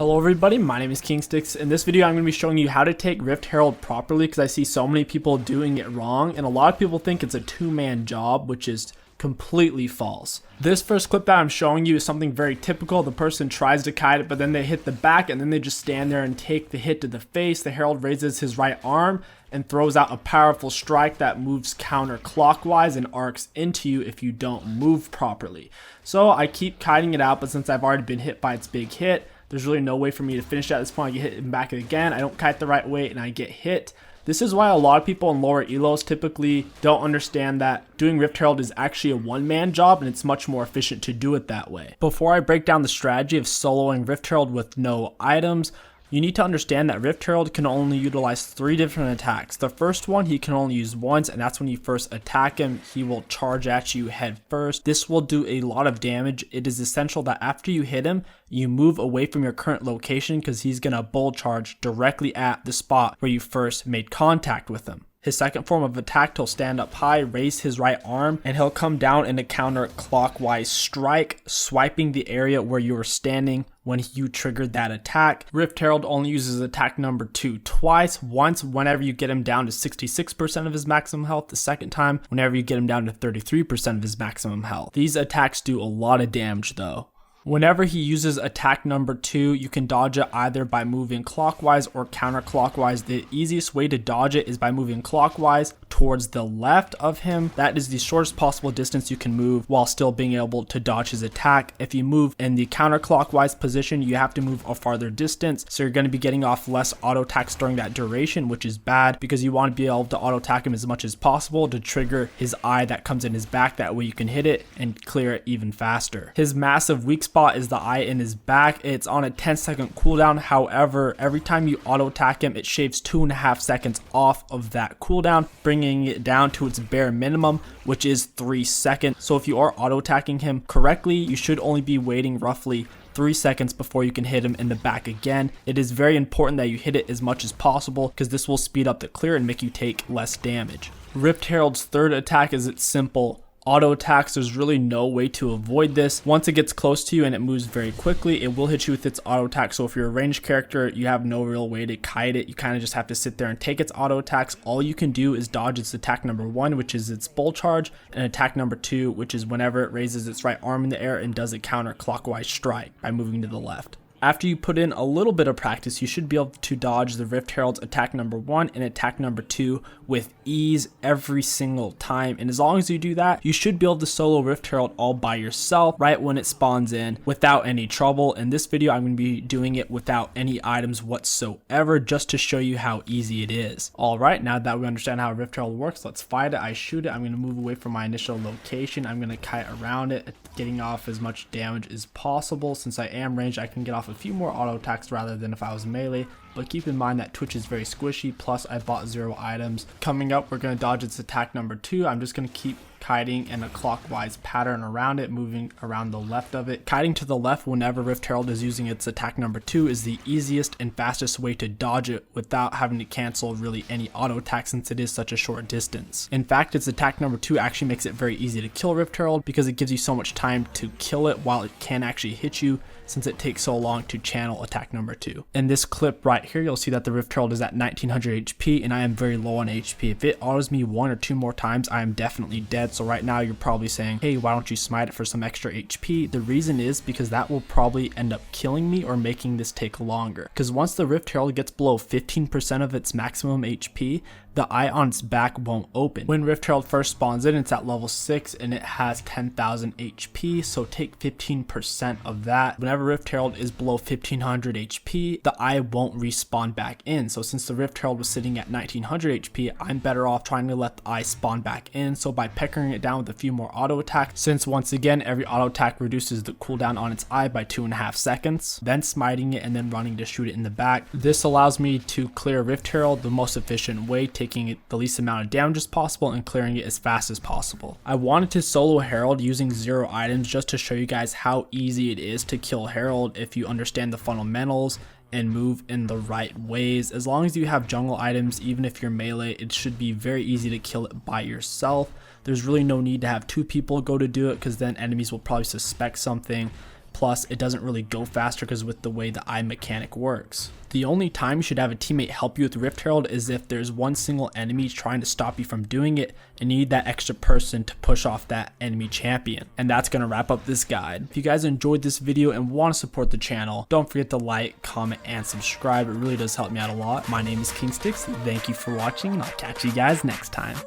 Hello everybody, my name is KingStix. In this video I'm going to be showing you how to take Rift Herald properly because I see so many people doing it wrong and a lot of people think it's a two-man job, which is completely false. This first clip that I'm showing you is something very typical. The person tries to kite it, but then they hit the back and then they just stand there and take the hit to the face. The Herald raises his right arm and throws out a powerful strike that moves counterclockwise and arcs into you if you don't move properly. So I keep kiting it out, but since I've already been hit by its big hit, there's really no way for me to finish at this point. I get hit back again. I don't kite the right way and I get hit. This is why a lot of people in lower elos typically don't understand that doing Rift Herald is actually a one-man job and it's much more efficient to do it that way. Before I break down the strategy of soloing Rift Herald with no items, you need to understand that Rift Herald can only utilize 3 different attacks. The first one he can only use once, and that's when you first attack him. He will charge at you head first. This will do a lot of damage. It is essential that after you hit him, you move away from your current location because he's going to bull charge directly at the spot where you first made contact with him. His second form of attack, he'll stand up high, raise his right arm, and he'll come down in a counterclockwise strike, swiping the area where you were standing when you triggered that attack. Rift Herald only uses attack number 2 twice, once whenever you get him down to 66% of his maximum health, the second time whenever you get him down to 33% of his maximum health. These attacks do a lot of damage though. Whenever he uses attack number 2, you can dodge it either by moving clockwise or counterclockwise. The easiest way to dodge it is by moving clockwise towards the left of him. That is the shortest possible distance you can move while still being able to dodge his attack. If you move in the counterclockwise position, you have to move a farther distance, so you're going to be getting off less auto attacks during that duration, which is bad because you want to be able to auto attack him as much as possible to trigger his eye that comes in his back. That way you can hit it and clear it even faster. His massive weak spot is the eye in his back. It's on a 10-second cooldown. However, every time you auto attack him, it shaves 2.5 seconds off of that cooldown, bringing it down to its bare minimum, which is 3 seconds. So if you are auto attacking him correctly, you should only be waiting roughly 3 seconds before you can hit him in the back again. It is very important that you hit it as much as possible because this will speed up the clear and make you take less damage. Rift Herald's third attack is its simple auto attacks. There's really no way to avoid this. Once it gets close to you and it moves very quickly, it will hit you with its auto attack. So if you're a ranged character, you have no real way to kite it. You kind of just have to sit there and take its auto attacks. All you can do is dodge its attack number 1, which is its bull charge, and attack number 2, which is whenever it raises its right arm in the air and does a counterclockwise strike by moving to the left. After you put in a little bit of practice, you should be able to dodge the Rift Herald's attack number 1 and attack number 2 with ease every single time. And as long as you do that, you should be able to solo Rift Herald all by yourself right when it spawns in without any trouble. In this video, I'm going to be doing it without any items whatsoever just to show you how easy it is. Alright, now that we understand how Rift Herald works, let's fight it. I shoot it. I'm going to move away from my initial location. I'm going to kite around it, getting off as much damage as possible. Since I am ranged, I can get off a few more auto attacks rather than if I was melee, but keep in mind that Twitch is very squishy, plus I bought 0 items. Coming up, we're going to dodge its attack number 2. I'm just going to keep kiting in a clockwise pattern around it, moving around the left of it. Kiting to the left whenever Rift Herald is using its attack number 2 is the easiest and fastest way to dodge it without having to cancel really any auto attack since it is such a short distance. In fact, its attack number 2 actually makes it very easy to kill Rift Herald because it gives you so much time to kill it while it can actually hit you, since it takes so long to channel attack number 2. In this clip right here, you'll see that the Rift Herald is at 1900 HP and I am very low on HP. If it autos me 1 or 2 more times, I am definitely dead. So right now you're probably saying, hey, why don't you smite it for some extra HP? The reason is because that will probably end up killing me or making this take longer. Because once the Rift Herald gets below 15% of its maximum HP, the eye on its back won't open. When Rift Herald first spawns in, it's at level 6 and it has 10,000 HP, so take 15% of that. Whenever Rift Herald is below 1500 HP, the eye won't respawn back in. So since the Rift Herald was sitting at 1900 HP, I'm better off trying to let the eye spawn back in. So by peckering it down with a few more auto attacks, since once again every auto attack reduces the cooldown on its eye by 2.5 seconds, then smiting it and then running to shoot it in the back. This allows me to clear Rift Herald the most efficient way, taking it the least amount of damage as possible and clearing it as fast as possible. I wanted to solo Herald using 0 items just to show you guys how easy it is to kill Herald if you understand the fundamentals and move in the right ways. As long as you have jungle items, even if you're melee, it should be very easy to kill it by yourself. There's really no need to have 2 people go to do it because then enemies will probably suspect something. Plus, it doesn't really go faster because with the way the eye mechanic works. The only time you should have a teammate help you with Rift Herald is if there's one single enemy trying to stop you from doing it and you need that extra person to push off that enemy champion. And that's going to wrap up this guide. If you guys enjoyed this video and want to support the channel, don't forget to like, comment, and subscribe. It really does help me out a lot. My name is KingStix. Thank you for watching, and I'll catch you guys next time.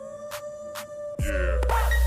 Yeah.